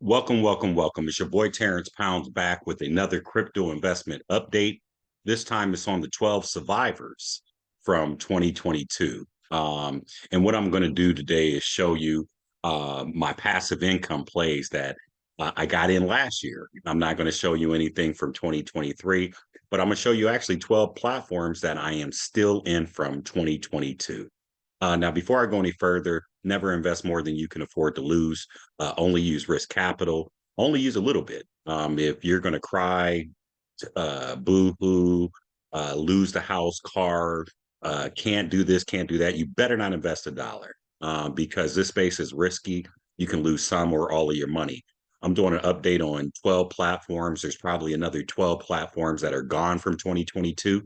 Welcome, welcome, welcome. It's your boy Terrence Pounds back with another crypto investment update. This time it's on the 12 survivors from 2022. And what I'm going to do today is show you my passive income plays that I got in last year. I'm not going to show you anything from 2023, but I'm going to show you actually 12 platforms that I am still in from 2022. Now, before I go any further, never invest more than you can afford to lose. Only use risk capital. Only use a little bit. If you're going to cry, boo hoo, lose the house, car, can't do this, can't do that, you better not invest a dollar because this space is risky. You can lose some or all of your money. I'm doing an update on 12 platforms. There's probably another 12 platforms that are gone from 2022.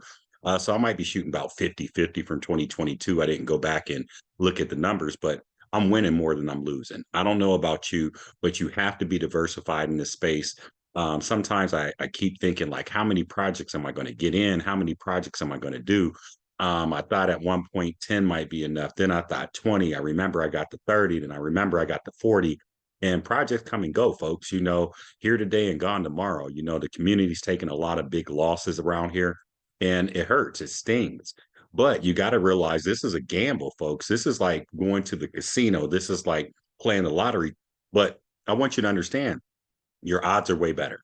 So I might be shooting about 50-50 from 2022. I didn't go back and look at the numbers, but I'm winning more than I'm losing. I don't know about you, but you have to be diversified in this space. Sometimes I keep thinking like, how many projects am I going to get in? How many projects am I going to do? I thought at one point 10 might be enough. Then I thought 20. I remember I got to 30. Then I remember I got to 40. And projects come and go, folks. Here today and gone tomorrow. The community's taking a lot of big losses around here, and it hurts. It stings. But you got to realize this is a gamble, folks. This is like going to the casino. This is like playing the lottery. But I want you to understand your odds are way better.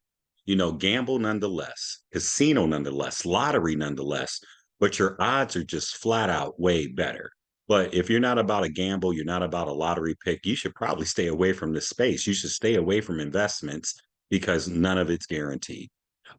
Gamble nonetheless, casino nonetheless, lottery nonetheless, but your odds are just flat out way better. But if you're not about a gamble, you're not about a lottery pick, you should probably stay away from this space. You should stay away from investments because none of it's guaranteed.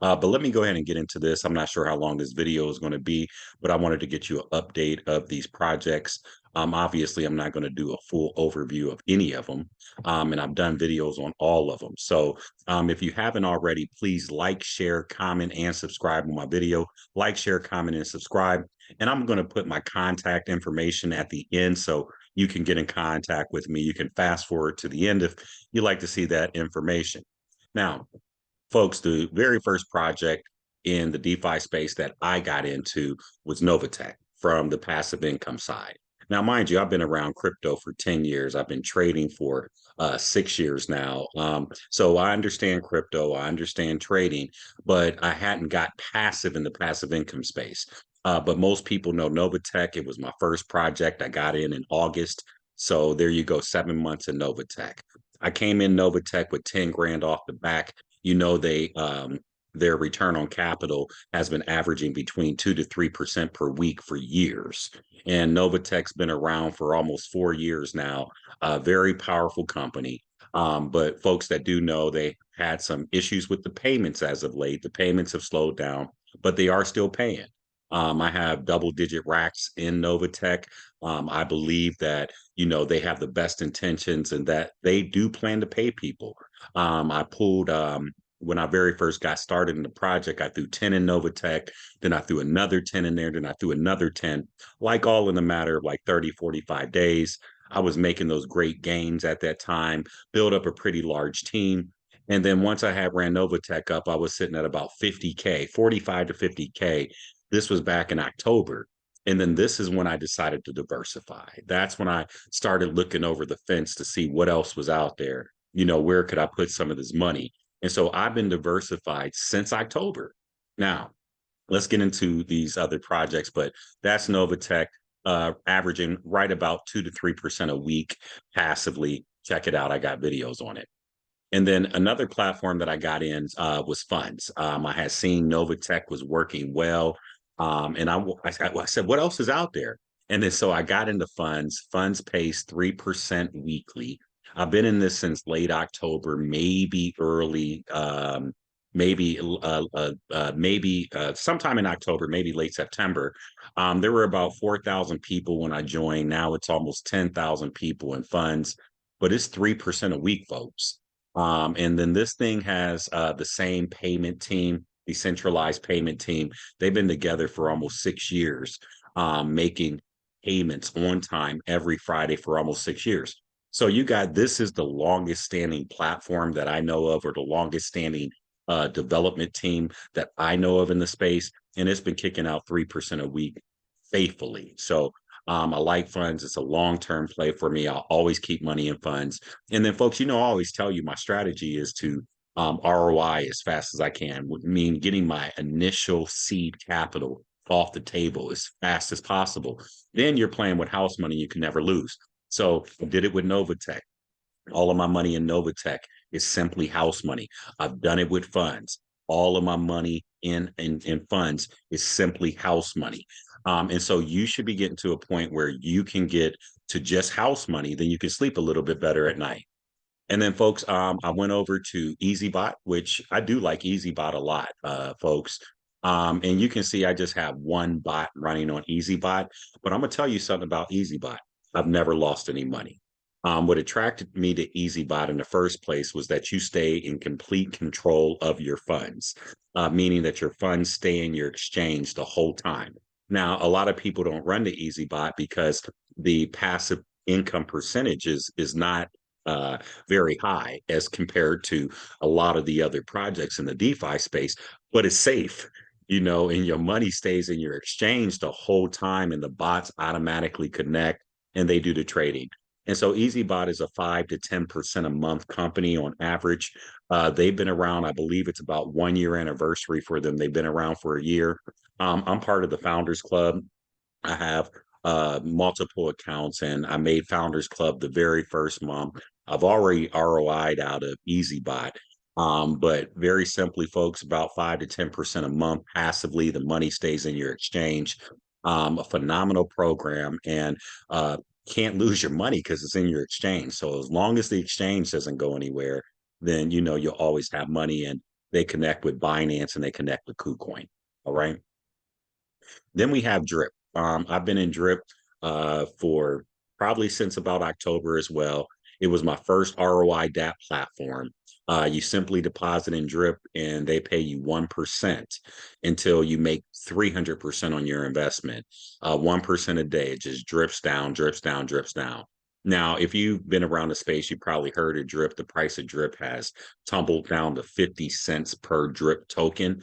But let me go ahead and get into this. I'm not sure how long this video is going to be, but I wanted to get you an update of these projects. Obviously, I'm not going to do a full overview of any of them, and I've done videos on all of them. So if you haven't already, please like, share, comment, and subscribe on my video. Like, share, comment, and subscribe. And I'm going to put my contact information at the end so you can get in contact with me. You can fast forward to the end if you like to see that information. Now, folks, the very first project in the DeFi space that I got into was Novatech from the passive income side. Now, mind you, I've been around crypto for 10 years. I've been trading for 6 years now. So I understand crypto, I understand trading, but I hadn't got passive in the passive income space. But most people know Novatech. It was my first project. I got in August. So there you go, 7 months in Novatech. I came in Novatech with 10 grand off the back. Their return on capital has been averaging between 2 to 3% per week for years. And Novatech's been around for almost 4 years now. A very powerful company. But folks that do know, they had some issues with the payments as of late. The payments have slowed down, but they are still paying. I have double-digit racks in Novatech. I believe that they have the best intentions and that they do plan to pay people. I pulled when I very first got started in the project, I threw 10 in Novatech, then I threw another 10 in there, then I threw another 10, like all in a matter of like 30, 45 days. I was making those great gains at that time, built up a pretty large team. And then once I had ran Novatech up, I was sitting at about 50K, 45 to 50K. This was back in October. And then this is when I decided to diversify. That's when I started looking over the fence to see what else was out there. Where could I put some of this money? And so I've been diversified since October. Now, let's get into these other projects, but that's Novatech, averaging right about 2 to 3% a week passively. Check it out. I got videos on it. And then another platform that I got in was funds. I had seen Novatech was working well. I said, what else is out there? And then so I got into funds. Funds pays 3% weekly. I've been in this since late October, maybe early, maybe sometime in October, maybe late September. There were about 4,000 people when I joined. Now it's almost 10,000 people in funds, but it's 3% a week, folks. And then this thing has the same payment team, decentralized payment team. They've been together for almost 6 years, making payments on time every Friday for almost 6 years. So this is the longest standing platform that I know of, or the longest standing development team that I know of in the space. And it's been kicking out 3% a week faithfully. So I like funds. It's a long-term play for me. I'll always keep money in funds. And then, folks, I always tell you my strategy is to ROI as fast as I can, would mean getting my initial seed capital off the table as fast as possible. Then you're playing with house money you can never lose. So I did it with Novatech. All of my money in Novatech is simply house money. I've done it with funds. All of my money in funds is simply house money. And so you should be getting to a point where you can get to just house money, then you can sleep a little bit better at night. And then, folks, I went over to EasyBot, which I do like EasyBot a lot, folks. And you can see I just have one bot running on EasyBot, but I'm gonna tell you something about EasyBot. I've never lost any money. What attracted me to EasyBot in the first place was that you stay in complete control of your funds, meaning that your funds stay in your exchange the whole time. Now, a lot of people don't run the EasyBot because the passive income percentage is not very high as compared to a lot of the other projects in the DeFi space, but it's safe, and your money stays in your exchange the whole time, and the bots automatically connect and they do the trading. And so EasyBot is a 5 to 10% a month company on average. They've been around, I believe it's about 1 year anniversary for them. They've been around for a year. I'm part of the Founders Club. I have multiple accounts, and I made Founders Club the very first month. I've already ROI'd out of EasyBot. But very simply, folks, about 5 to 10% a month passively. The money stays in your exchange. A phenomenal program, and can't lose your money because it's in your exchange. So as long as the exchange doesn't go anywhere, then you'll always have money. And they connect with Binance and they connect with KuCoin. All right. Then we have Drip. I've been in Drip for probably since about October as well. It was my first ROI DApp platform. You simply deposit in Drip and they pay you 1% until you make 300% on your investment. 1% a day. It just drips down, drips down, drips down. Now, if you've been around the space, you probably heard of Drip. The price of Drip has tumbled down to 50 cents per Drip token.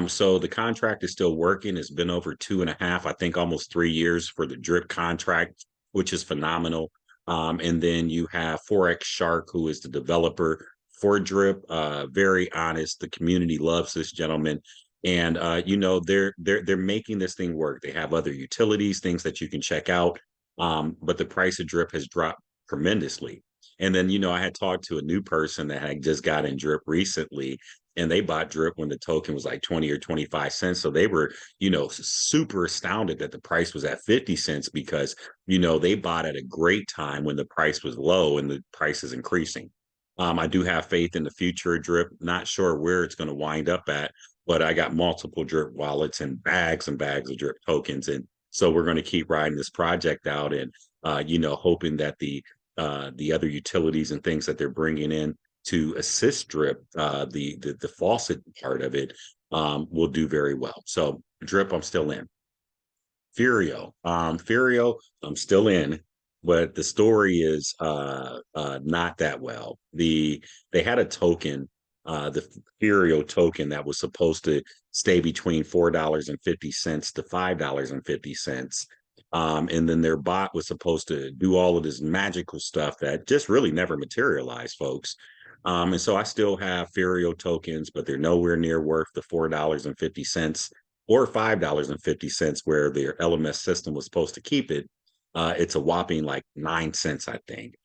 So the contract is still working. It's been over 2.5, I think almost 3 years for the Drip contract, which is phenomenal. And then you have Forex Shark, who is the developer for Drip. Very honest. The community loves this gentleman. And they're making this thing work. They have other utilities, things that you can check out. But the price of Drip has dropped tremendously. And then, I had talked to a new person that had just got in Drip recently, and they bought Drip when the token was like 20 or 25 cents. So they were, super astounded that the price was at 50 cents because, they bought at a great time when the price was low and the price is increasing. I do have faith in the future of Drip. Not sure where it's going to wind up at, but I got multiple Drip wallets and bags of Drip tokens. And so we're going to keep riding this project out and, hoping that the other utilities and things that they're bringing in to assist Drip, the faucet part of it, will do very well. So Drip, I'm still in. Furio, I'm still in, but the story is not that well. They had a token, the Furio token that was supposed to stay between $4.50 to $5.50. And then their bot was supposed to do all of this magical stuff that just really never materialized, folks. And so I still have Furio tokens, but they're nowhere near worth the $4.50 or $5.50 where their LMS system was supposed to keep it. It's a whopping like 9 cents, I think.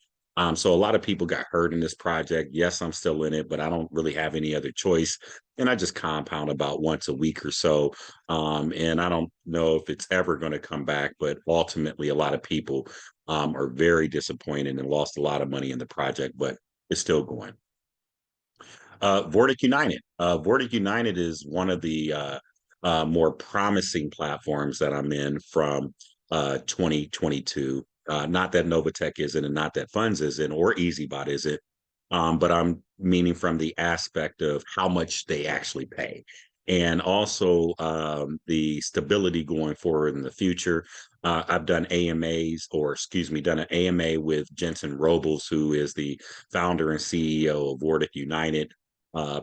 So a lot of people got hurt in this project. Yes, I'm still in it, but I don't really have any other choice. And I just compound about once a week or so. And I don't know if it's ever going to come back, but ultimately, a lot of people are very disappointed and lost a lot of money in the project, but it's still going. Vortic United. Vortic United is one of the more promising platforms that I'm in from 2022. Not that Novatech isn't, and not that Funds isn't, or EasyBot isn't, but I'm meaning from the aspect of how much they actually pay. And also the stability going forward in the future. I've done AMAs, or excuse me, done an AMA with Jensen Robles, who is the founder and CEO of Vortic United.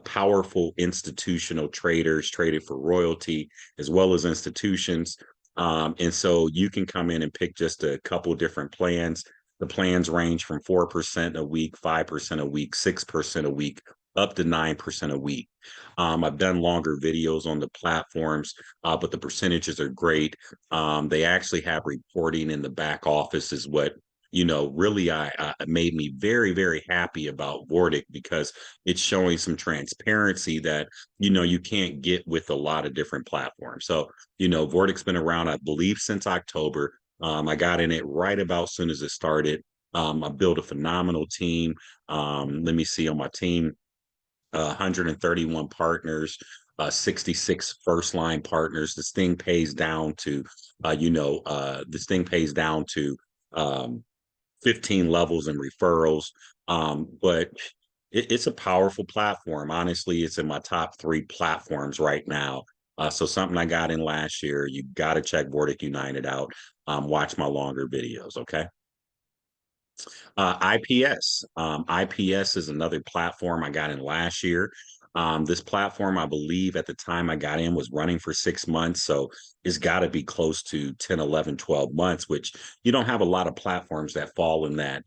Powerful institutional traders traded for royalty, as well as institutions. And so you can come in and pick just a couple different plans. The plans range from 4% a week, 5% a week, 6% a week, up to 9% a week. I've done longer videos on the platforms, but the percentages are great. They actually have reporting in the back office, is what really I made me very, very happy about Vortic, because it's showing some transparency that you can't get with a lot of different platforms. So Vortic's been around, I believe, since October. I got in it right about soon as it started. I built a phenomenal team. Let me see on my team, 131 partners, 66 first line partners. This thing pays down to 15 levels and referrals. But it's a powerful platform. Honestly, it's in my top 3 platforms right now. So something I got in last year. You got to check Vortic United out. Watch my longer videos. Okay. IPS. IPS is another platform I got in last year. This platform, I believe at the time I got in, was running for 6 months. So it's got to be close to 10, 11, 12 months, which you don't have a lot of platforms that fall in that,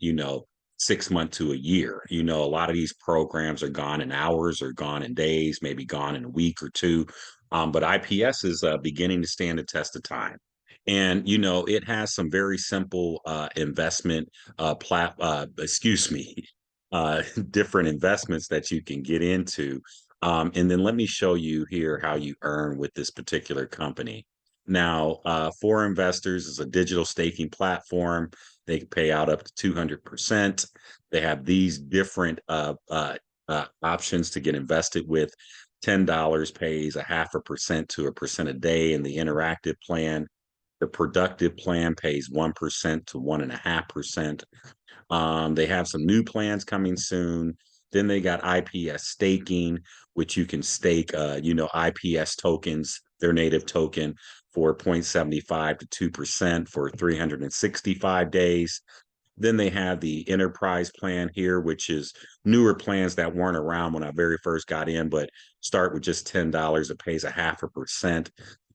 6 month to a year. A lot of these programs are gone in hours or gone in days, maybe gone in a week or two. But IPS is beginning to stand the test of time. And it has some very simple investment excuse me, different investments that you can get into. And then let me show you here how you earn with this particular company. Now, for investors, is a digital staking platform. They can pay out up to 200%. They have these different options to get invested with. $10 pays a 0.5% to 1% a day in the interactive plan. The productive plan pays 1% to 1.5%. They have some new plans coming soon. Then they got IPS staking, which you can stake, IPS tokens, their native token, for 0.75 to 2% for 365 days. Then they have the enterprise plan here, which is newer plans that weren't around when I very first got in, but start with just $10. It pays a 0.5%,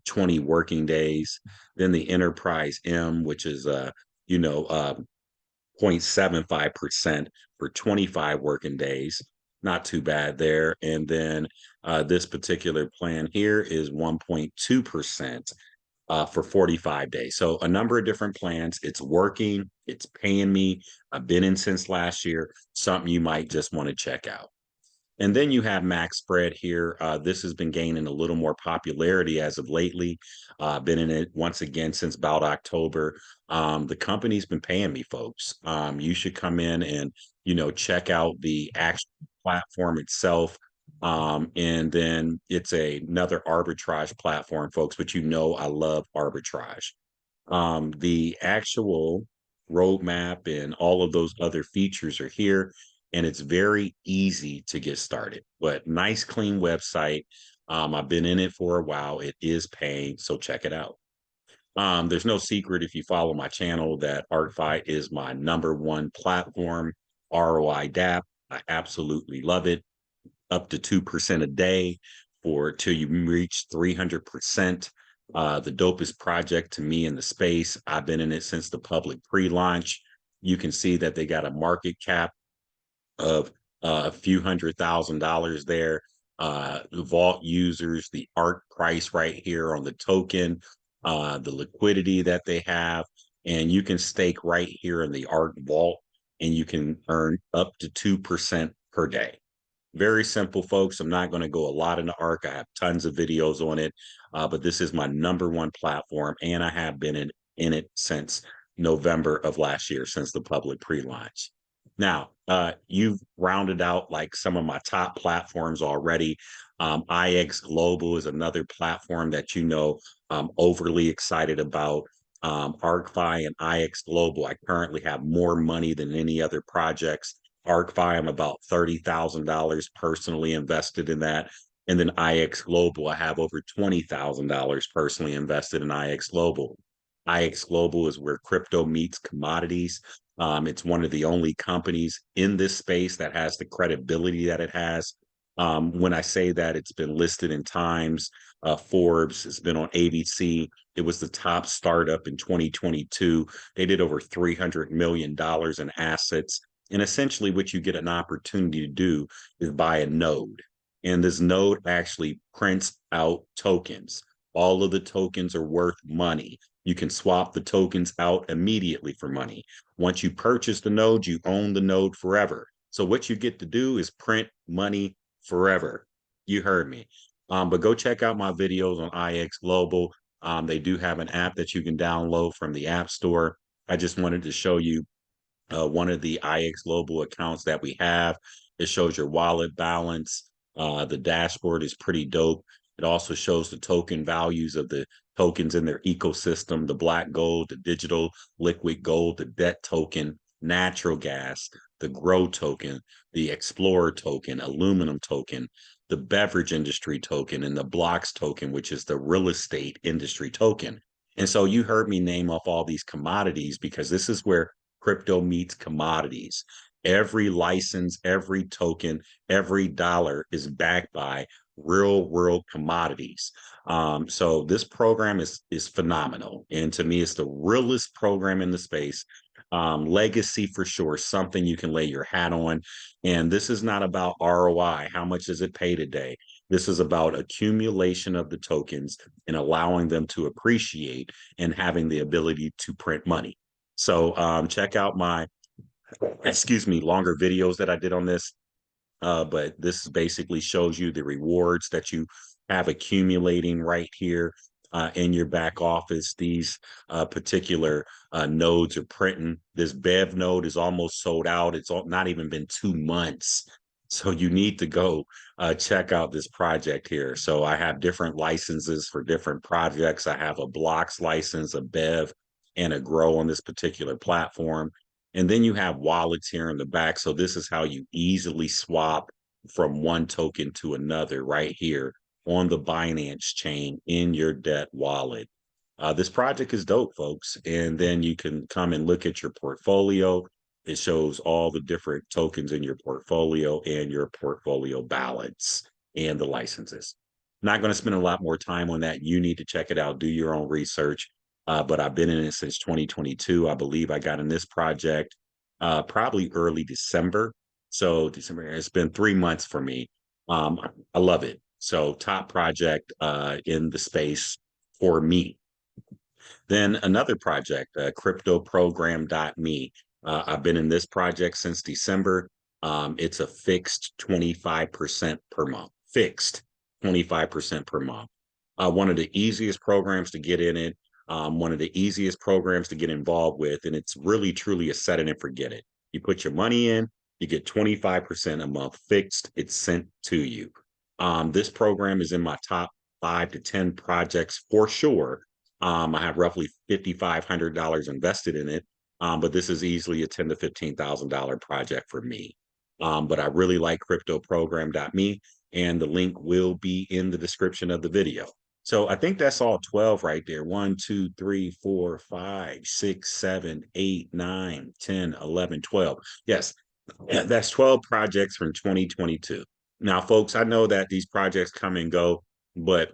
20 working days. Then the enterprise M, which is 0.75% for 25 working days. Not too bad there. And then this particular plan here is 1.2% for 45 days. So a number of different plans. It's working. It's paying me. I've been in since last year. Something you might just want to check out. And then you have Max Spread here. This has been gaining a little more popularity as of lately. Been in it once again since about October. The company's been paying me, folks. You should come in and check out the actual platform itself. And then it's another arbitrage platform, folks. But I love arbitrage. The actual roadmap and all of those other features are here, and it's very easy to get started. But nice, clean website. I've been in it for a while. It is paying, so check it out. There's no secret if you follow my channel that ArcFi is my #1 platform, ROI DApp. I absolutely love it. Up to 2% a day for till you reach 300%. The dopest project to me in the space. I've been in it since the public pre-launch. You can see that they got a market cap of a few $100,000 there. The vault users, the ARC price right here on the token, the liquidity that they have, and you can stake right here in the ARC vault, and you can earn up to 2% per day. Very simple, folks. I'm not going to go a lot into ARC. I have tons of videos on it, but this is my #1 platform, and I have been in it since November of last year, since the public pre-launch. Now, you've rounded out like some of my top platforms already. IX Global is another platform that I'm overly excited about. ArcFi and IX Global, I currently have more money than any other projects. ArcFi, I'm about $30,000 personally invested in that. And then IX Global, I have over $20,000 personally invested in IX Global. IX Global is where crypto meets commodities. It's one of the only companies in this space that has the credibility that it has. When I say that, it's been listed in Times, Forbes, it's been on ABC. It was the top startup in 2022. They did over $300 million in assets. And essentially, what you get an opportunity to do is buy a node. And this node actually prints out tokens. All of the tokens are worth money. You can swap the tokens out immediately for money. Once you purchase the node, you own the node forever. So what you get to do is print money forever. You heard me. But go check out my videos on IX Global. They do have an app that you can download from the App Store. I just wanted to show you one of the IX Global accounts that we have. It shows your wallet balance. The dashboard is pretty dope. It also shows the token values of the tokens in their ecosystem, the black gold, the digital liquid gold, the debt token, natural gas, the grow token, the explorer token, aluminum token, the beverage industry token, and the blocks token, which is the real estate industry token. And so you heard me name off all these commodities because this is where crypto meets commodities. Every license, every token, every dollar is backed by real world commodities. So this program is phenomenal, and to me, it's the realest program in the space. Legacy for sure, something you can lay your hat on. And this is not about ROI. How much does it pay today? This is about accumulation of the tokens and allowing them to appreciate and having the ability to print money. So check out my, excuse me, longer videos that I did on this. But this basically shows you the rewards that you have accumulating right here in your back office. These particular nodes are printing. This Bev node is almost sold out. It's not even been 2 months. So you need to go check out this project here. So I have different licenses for different projects. I have a blocks license, a Bev, and a grow on this particular platform. And then you have wallets here in the back. So this is how you easily swap from one token to another right here on the Binance chain in your debt wallet. This project is dope, folks. And then you can come and look at your portfolio. It shows all the different tokens in your portfolio and your portfolio balance and the licenses. Not going to spend a lot more time on that. You need to check it out, do your own research. But I've been in it since 2022. I believe I got in this project probably early December. So December, it's been 3 months for me. Um, I love it. So top project in the space for me. Then another project, cryptoprogram.me. I've been in this project since December. It's a fixed 25% per month, fixed 25% per month. One of the easiest programs to get in it, one of the easiest programs to get involved with, and it's really truly a set it and forget it. You put your money in, you get 25% a month fixed, it's sent to you. This program is in my top 5 to 10 projects for sure. I have roughly $5,500 invested in it, but this is easily a $10,000 to $15,000 project for me. But I really like cryptoprogram.me, and the link will be in the description of the video. So I think that's all 12 right there. 1, 2, 3, 4, 5, 6, 7, 8, 9, 10, 11, 12. Yes, that's 12 projects from 2022. Now, folks, I know that these projects come and go, but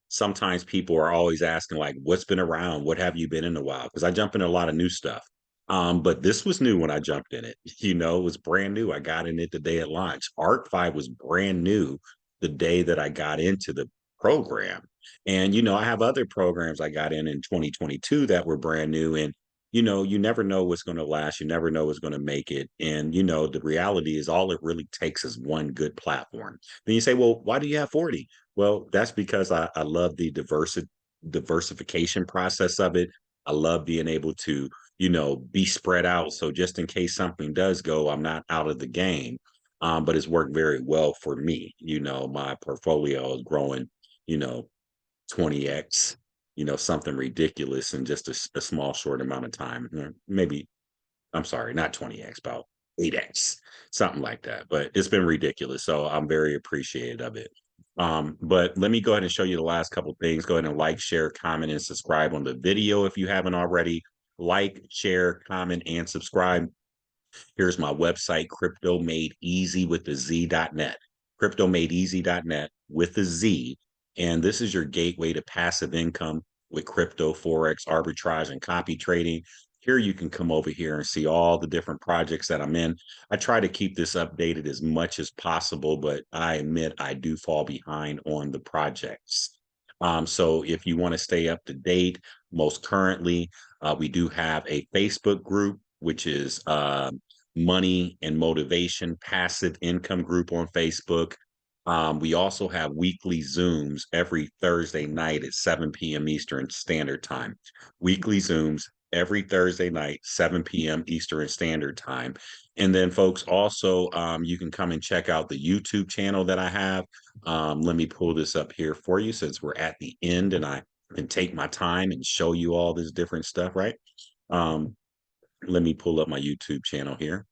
sometimes people are always asking, like, what's been around? What have you been in a while? Because I jump in a lot of new stuff. But this was new when I jumped in it. It was brand new. I got in it the day it launched. ARC-V was brand new the day that I got into the program. And, I have other programs I got in 2022 that were brand new. And, you never know what's going to last. You never know what's going to make it. And, the reality is all it really takes is one good platform. Then you say, well, why do you have 40? Well, that's because I love the diversification process of it. I love being able to, be spread out. So just in case something does go, I'm not out of the game. But it's worked very well for me. My portfolio is growing, you know, 20x, something ridiculous in just a small short amount of time. Maybe, I'm sorry, not 20x, about 8x, something like that. But it's been ridiculous. So I'm very appreciative of it. But let me go ahead and show you the last couple things. Go ahead and like, share, comment, and subscribe on the video if you haven't already. Like, share, comment, and subscribe. Here's my website, cryptomadeeasy with the Z.net. Cryptomadeeasy.net with the Z. And this is your gateway to passive income with crypto, Forex, arbitrage, and copy trading. Here you can come over here and see all the different projects that I'm in. I try to keep this updated as much as possible, but I admit I do fall behind on the projects. So if you want to stay up to date, most currently, we do have a Facebook group, which is Money and Motivation Passive Income Group on Facebook. We also have weekly Zooms every Thursday night at 7 p.m. Eastern Standard Time. Weekly Zooms every Thursday night, 7 p.m. Eastern Standard Time. And then, folks, also, you can come and check out the YouTube channel that I have. Let me pull this up here for you since we're at the end and I can take my time and show you all this different stuff, right? Um, Let me pull up my YouTube channel here.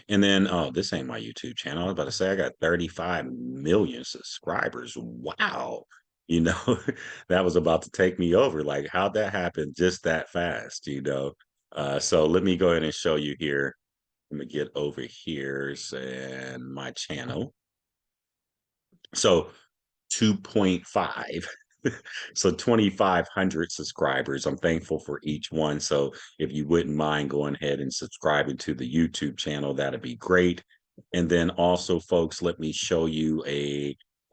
And then, oh, this ain't my YouTube channel. I was about to say I got 35 million subscribers. Wow. You know, that was about to take me over. Like, how'd that happen just that fast? So let me go ahead and show you here. Let me get over here and my channel. So 2.5. So 2,500 subscribers. I'm thankful for each one. So if you wouldn't mind going ahead and subscribing to the YouTube channel, that'd be great. And then also, folks, let me show you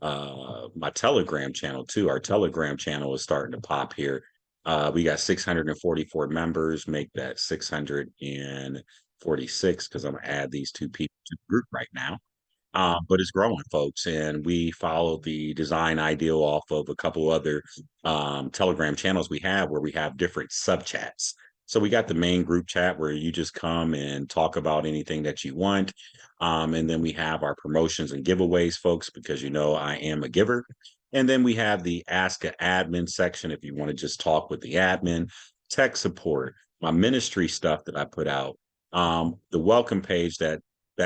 my Telegram channel too. Our Telegram channel is starting to pop here. We got 644 members, make that 646 because I'm gonna add these two people to the group right now. But it's growing, folks, and we follow the design ideal off of a couple other Telegram channels we have where we have different sub chats. So we got the main group chat where you just come and talk about anything that you want. And then we have our promotions and giveaways, folks, because you know I am a giver. And then we have the Ask an Admin section if you want to just talk with the admin, tech support, my ministry stuff that I put out, the welcome page that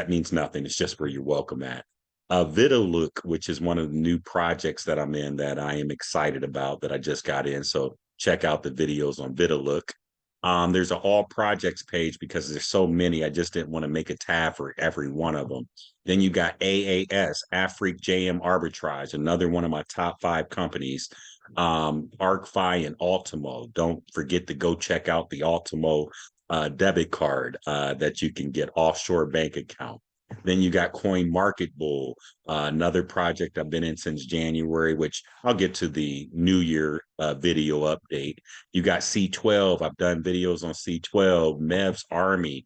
means nothing. It's just where you're welcome at. Vitalook, which is one of the new projects that I'm in that I am excited about that I just got in. So check out the videos on Vitalook. There's an all projects page because there's so many. I just didn't want to make a tab for every one of them. Then you got AAS, Afrique JM Arbitrage, another one of my top 5 companies. ArcFi and Ultimo. Don't forget to go check out the Ultimo debit card that you can get offshore bank account. Then you got Coin Market Bull, another project I've been in since January, which I'll get to the New Year video update. You got C12. I've done videos on C12, Mev's Army,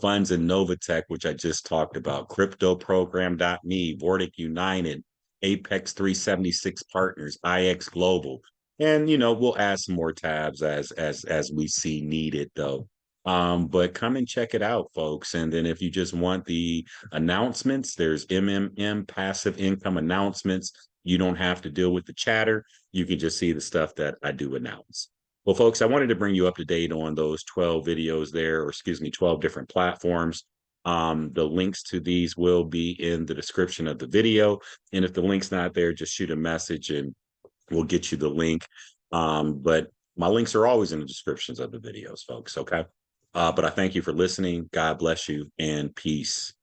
Funds and Novatech, which I just talked about, CryptoProgram.me, Vortic United, Apex 376 Partners, IX Global. And we'll add some more tabs as we see needed, though. But come and check it out, folks. And then if you just want the announcements, there's MMM passive income announcements. You don't have to deal with the chatter. You can just see the stuff that I do announce. Well, folks, I wanted to bring you up to date on those 12 videos there, or excuse me, 12 different platforms. The links to these will be in the description of the video. And if the link's not there, just shoot a message and we'll get you the link. But my links are always in the descriptions of the videos, folks. Okay. But I thank you for listening. God bless you and peace.